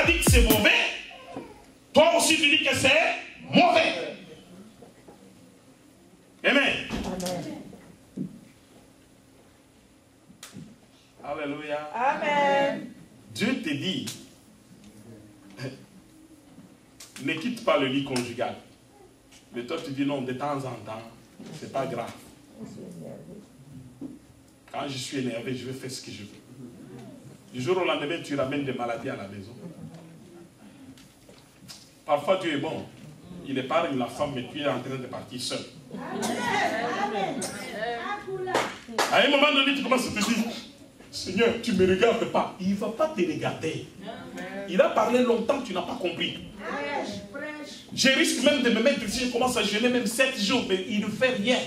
dit que c'est mauvais, toi aussi tu dis que c'est mauvais. Amen. Amen. Alléluia. Amen. Dieu te dit, ne quitte pas le lit conjugal. Mais toi tu dis non, de temps en temps, c'est pas grave. Quand je suis énervé, je vais faire ce que je veux. Du jour au lendemain, tu ramènes des maladies à la maison. Parfois Dieu est bon. Il épargne la femme, mais tu es en train de partir seul. À un moment donné, tu commences à te dire, Seigneur, tu ne me regardes pas. Il ne va pas te regarder. Il a parlé longtemps, tu n'as pas compris. Je risque même de me mettre ici, je commence à jeûner même 7 jours, mais il ne fait rien.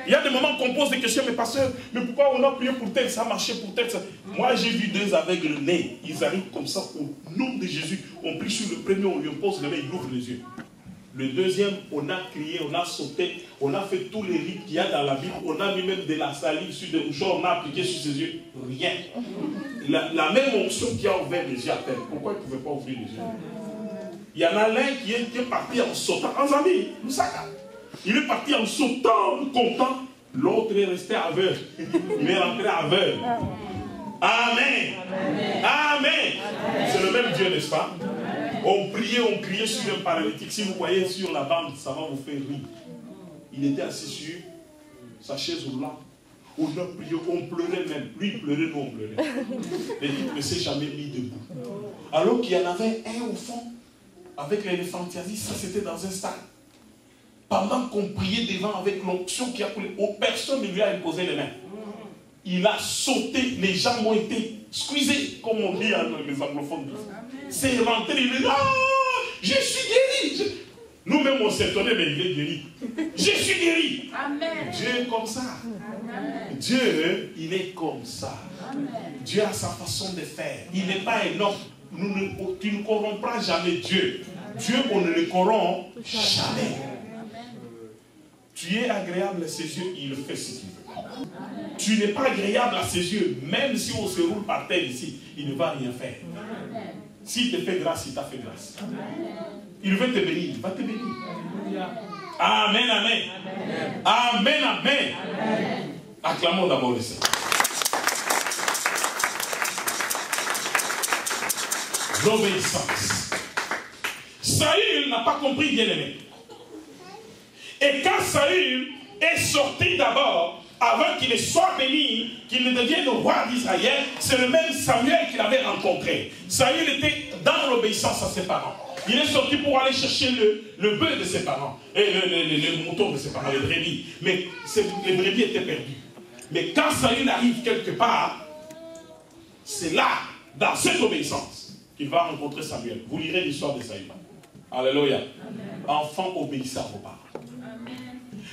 Il y a des moments qu'on pose des questions, mais pasteur, mais pourquoi on a prié pour tel, ça a marché pour tel, ça. Moi j'ai vu 2 aveugles nés, ils arrivent comme ça, au nom de Jésus, on prie sur le premier, on lui pose le main, il ouvre les yeux. Le deuxième, on a crié, on a sauté, on a fait tous les rites qu'il y a dans la Bible, on a mis même de la salive sur des mouchoirs, on a appliqué sur ses yeux, rien. La même onction qui a ouvert les yeux à terre, pourquoi il ne pouvait pas ouvrir les yeux? Il y en a l'un qui est parti en sautant, en Zambie, Lusaka. Il est parti en sautant, content. L'autre est resté aveugle. Il est rentré aveugle. Amen. Amen. Amen. C'est le même Dieu, n'est-ce pas? On criait sur un paralytique. Si vous voyez sur la bande, ça va vous faire rire. Il était assis sur sa chaise roulante. On a prié, on pleurait même. Lui, il pleurait, nous, on pleurait. Mais il ne s'est jamais mis debout. Alors qu'il y en avait un au fond, avec l'éléphantiasis, ça c'était dans un stade. Pendant qu'on priait devant avec l'onction qui a coulé, personne ne lui a imposé les mains. Il a sauté, les jambes ont été squeezées, comme on dit dans les anglophones. C'est rentré, il dit, oh, je suis guéri. Nous-mêmes on s'étonnait, mais il est guéri. Je suis guéri. Amen. Dieu est comme ça. Amen. Dieu, il est comme ça. Amen. Dieu a sa façon de faire. Il n'est pas énorme. Tu ne corromps jamais Dieu. Dieu, on ne le corrompt jamais. Tu es agréable à ses yeux, il fait ce qu'il veut. Tu n'es pas agréable à ses yeux, même si on se roule par terre ici, il ne va rien faire. S'il te fait grâce, il t'a fait grâce. Il veut te bénir, il va te bénir. Amen, amen. Amen, amen. Acclamons d'abord le Seigneur. L'obéissance. Saül n'a pas compris, bien aimé. Et quand Saül est sorti d'abord, avant qu'il ne soit béni, qu'il ne devienne roi d'Israël, c'est le même Samuel qu'il avait rencontré. Saül était dans l'obéissance à ses parents. Il est sorti pour aller chercher le bœuf de ses parents, et le mouton de ses parents, les brebis. Mais les brebis étaient perdues. Mais quand Saül arrive quelque part, c'est là, dans cette obéissance, qu'il va rencontrer Samuel. Vous lirez l'histoire de Saül. Alléluia. Enfants, obéissez à vos parents.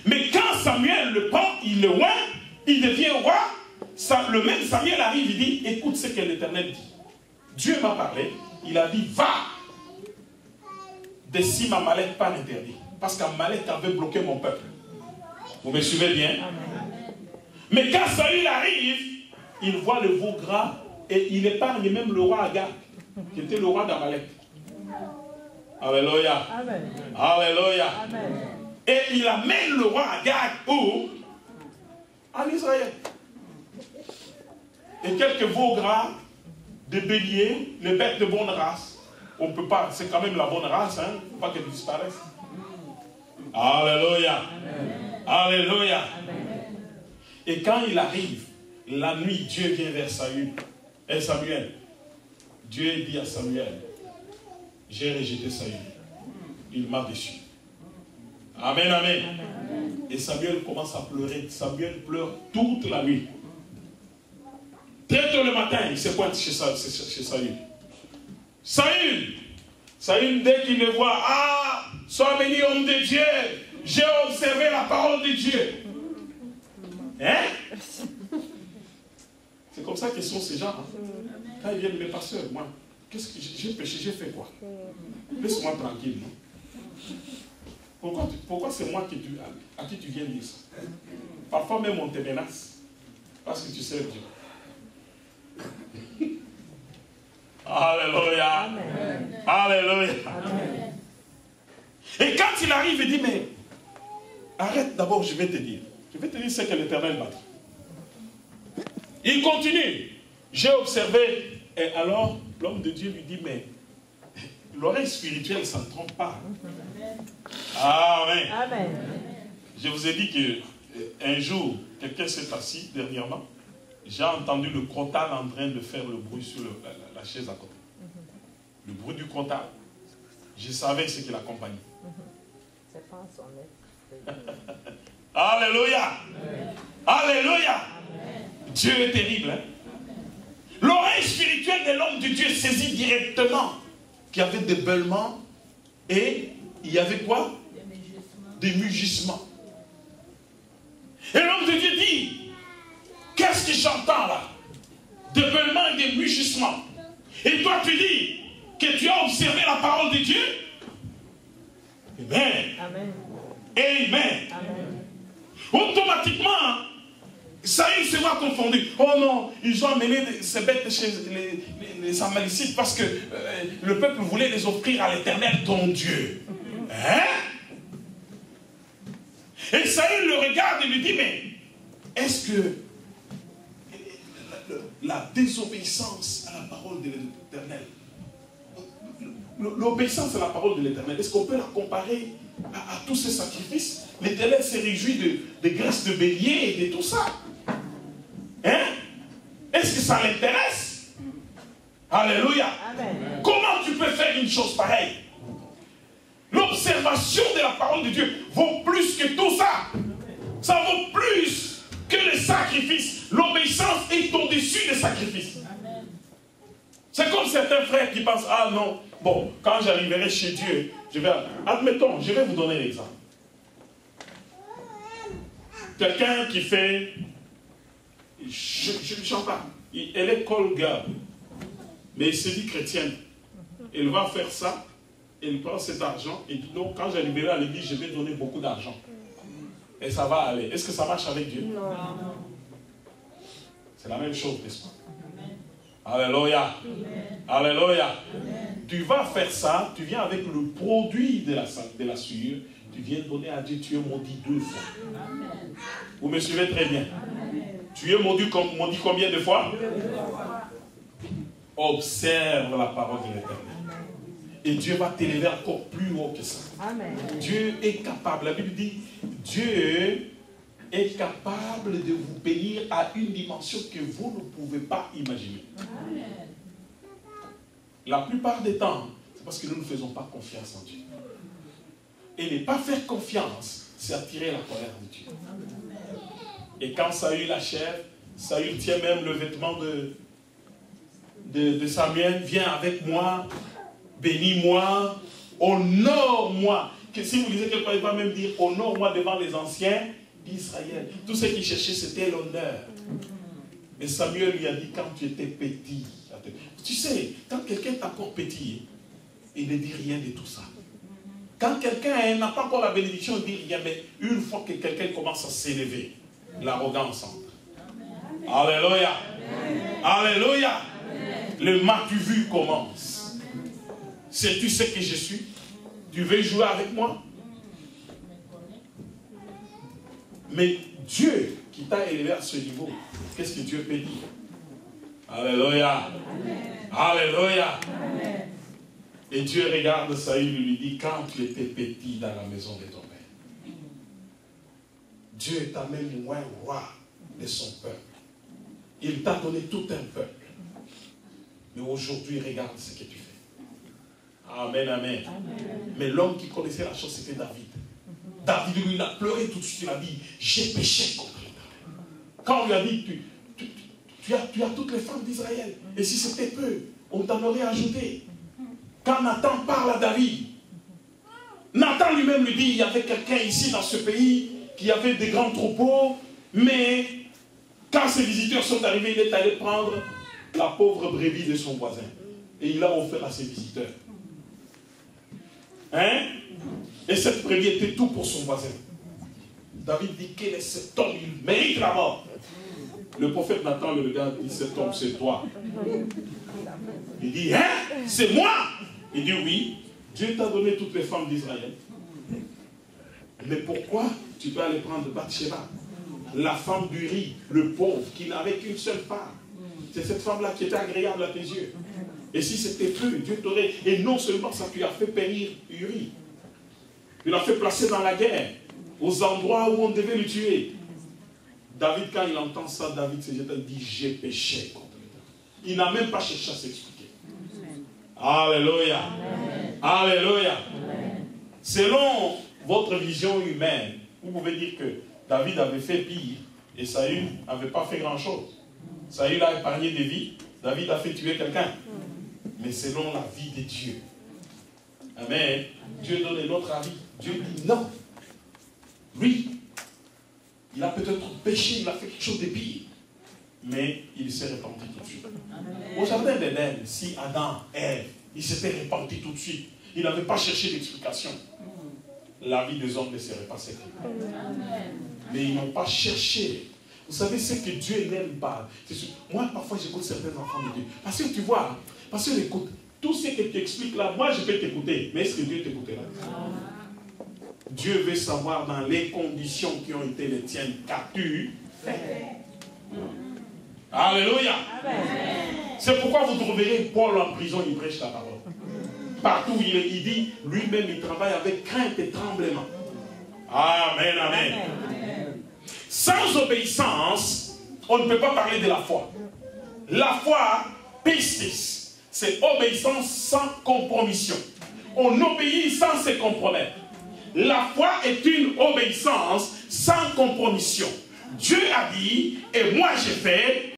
Mais quand Samuel le prend, il le oint, il devient roi, le même Samuel arrive, il dit, écoute ce que l'Éternel dit. Dieu m'a parlé, il a dit, va, décime Amalek par interdit. Parce qu'Amalek avait bloqué mon peuple. Vous me suivez bien? Mais quand Saül arrive, il voit le veau gras et il épargne même le roi Agag, qui était le roi d'Amalek. Alléluia. Amen. Alléluia. Amen. Et il amène le roi Agag où? En Israël. Et quelques veaux gras, des béliers, les bêtes de bonne race. On ne peut pas, c'est quand même la bonne race, hein? Il ne faut pas qu'elles disparaissent. Alléluia. Amen. Alléluia. Amen. Et quand il arrive, la nuit, Dieu vient vers Saül. Et Samuel, Dieu dit à Samuel, j'ai rejeté Saül. Il m'a déçu. Amen, amen. Amen. Et Samuel commence à pleurer. Samuel pleure toute la nuit. Très tôt le matin, il se pointe chez Saül. Saül, dès qu'il le voit, ah, sois béni, homme de Dieu. J'ai observé la parole de Dieu. Hein? C'est comme ça que sont ces gens. Hein? Quand ils viennent, mes pasteurs, moi, qu'est-ce que j'ai péché, j'ai fait quoi? Laisse-moi tranquille. Pourquoi c'est moi à qui tu viens dire ça? Parfois même on te menace parce que tu sais Dieu. Alléluia. Amen. Alléluia. Amen. Et quand il arrive, il dit, mais arrête d'abord, je vais te dire. Je vais te dire ce que l'Éternel m'a dit. Il continue. J'ai observé. Et alors, l'homme de Dieu lui dit, mais l'oreille spirituelle, ça ne trompe pas. Amen. Amen. Je vous ai dit qu'un jour, quelqu'un s'est assis dernièrement. J'ai entendu le crottal en train de faire le bruit sur la chaise à côté. Le bruit du crottal. Je savais ce qui l'accompagnait. C'est pas son être. Alléluia. Alléluia. Dieu est terrible. Hein? L'oreille spirituelle de l'homme de Dieu saisit directement qu'il y avait des bêlements et il y avait quoi? Des mugissements. Et l'homme de Dieu dit, qu'est-ce que j'entends là? Des bêlements et des mugissements. Et toi tu dis que tu as observé la parole de Dieu? Amen. Amen. Amen. Amen. Automatiquement, Saül se voit confondu. Oh non, ils ont amené ces bêtes chez les Amalicites parce que le peuple voulait les offrir à l'Éternel, ton Dieu. Hein? Et Saül le regarde et lui dit, mais est-ce que la désobéissance à la parole de l'Éternel, l'obéissance à la parole de l'Éternel, est-ce qu'on peut la comparer à tous ces sacrifices? L'Éternel s'est réjoui de graisse de bélier et de tout ça. Hein? Est-ce que ça l'intéresse? Alléluia. Amen. Comment tu peux faire une chose pareille? L'observation de la parole de Dieu vaut plus que tout ça. Ça vaut plus que les sacrifices. L'obéissance est au-dessus des sacrifices. C'est comme certains frères qui pensent, ah non, bon, quand j'arriverai chez Dieu, je vais... Admettons, je vais vous donner l'exemple. Quelqu'un qui fait... Je ne chante pas. Elle est call girl. Mais elle se dit chrétienne. Elle va faire ça. Elle prend cet argent. Et dit non, quand j'arriverai à l'église, je vais donner beaucoup d'argent. Et ça va aller. Est-ce que ça marche avec Dieu? Non. C'est la même chose, n'est-ce pas? Alléluia. Alléluia. Tu vas faire ça. Tu viens avec le produit de la souillure. Tu viens donner à Dieu. Tu es maudit 2 fois. Vous me suivez très bien. Tu es maudit combien de fois? 2 fois. Observe la parole de l'Éternel. Et Dieu va t'élever encore plus haut que ça. Amen. Dieu est capable. La Bible dit, Dieu est capable de vous bénir à une dimension que vous ne pouvez pas imaginer. Amen. La plupart des temps, c'est parce que nous ne faisons pas confiance en Dieu. Et ne pas faire confiance, c'est attirer la colère de Dieu. Et quand Saül achève, Saül tient même le vêtement de Samuel, viens avec moi, bénis-moi, honore-moi. Si vous lisez quelque part, il va même dire, honore-moi devant les anciens d'Israël. Tout ce qu'il cherchait, c'était l'honneur. Et Samuel lui a dit, quand tu étais petit, tu sais, quand quelqu'un est encore petit, il ne dit rien de tout ça. Quand quelqu'un n'a pas encore la bénédiction, il ne dit rien, mais une fois que quelqu'un commence à s'élever, l'arrogance entre. Alléluia. Alléluia. Le m'as-tu vu commence. Sais-tu ce que je suis? Tu veux jouer avec moi? Mais Dieu qui t'a élevé à ce niveau, qu'est-ce que Dieu peut dire? Alléluia. Alléluia. Et Dieu regarde Saül et lui dit, quand tu étais petit dans la maison de ton père, Dieu t'a même loin roi de son peuple. Il t'a donné tout un peuple. Mais aujourd'hui, regarde ce que tu fais. Amen, amen. Mais l'homme qui connaissait la chose, c'était David. David, lui, il a pleuré tout de suite. Il a dit, j'ai péché contre l'Éternel. Quand on lui a dit, tu as toutes les femmes d'Israël. Et si c'était peu, on t'en aurait ajouté. Quand Nathan parle à David, Nathan lui-même lui dit, il y avait quelqu'un ici dans ce pays qui avait des grands troupeaux, mais quand ses visiteurs sont arrivés, il est allé prendre la pauvre brebis de son voisin. Et il l'a offert à ses visiteurs. Hein? Et cette brebis était tout pour son voisin. David dit, quel est cet homme? Il mérite la mort. Le prophète Nathan le regarde, il dit, cet homme, c'est toi. Il dit, hein, c'est moi. Il dit, oui, Dieu t'a donné toutes les femmes d'Israël. Mais pourquoi tu peux aller prendre Bathsheba, la femme d'Uri, le pauvre, qui n'avait qu'une seule femme? C'est cette femme-là qui était agréable à tes yeux. Et si c'était peu, Dieu t'aurait... Et non seulement ça, tu as fait périr Uri. Tu l'as fait placer dans la guerre, aux endroits où on devait le tuer. David, quand il entend ça, David se jette et dit, j'ai péché contre l'Éternel. Il n'a même pas cherché à s'expliquer. Alléluia. Alléluia. Selon votre vision humaine, vous pouvez dire que David avait fait pire et Saül n'avait pas fait grand-chose. Saül a épargné des vies, David a fait tuer quelqu'un. Mais selon la vie de Dieu. Amen. Dieu donne un autre avis. Dieu dit non. Lui, il a peut-être péché, il a fait quelque chose de pire. Mais il s'est repenti tout de suite. Au jardin d'Éden, si Adam, Ève, il s'était repenti tout de suite. Il n'avait pas cherché d'explication. La vie des hommes ne serait pas sécure. Mais ils n'ont pas cherché. Vous savez ce que Dieu n'aime pas. Moi, parfois, j'écoute certains enfants de Dieu. Parce que tu vois, parce que écoute, tout ce que tu expliques là, moi, je peux t'écouter. Mais est-ce que Dieu t'écoutera? Dieu veut savoir dans les conditions qui ont été les tiennes, qu'as-tu fait? Alléluia. C'est pourquoi vous trouverez Paul en prison, il prêche la parole. Partout où il dit, lui-même, il travaille avec crainte et tremblement. Amen, amen. Sans obéissance, on ne peut pas parler de la foi. La foi, pistis, c'est obéissance sans compromission. On obéit sans se compromettre. La foi est une obéissance sans compromission. Dieu a dit, et moi j'ai fait,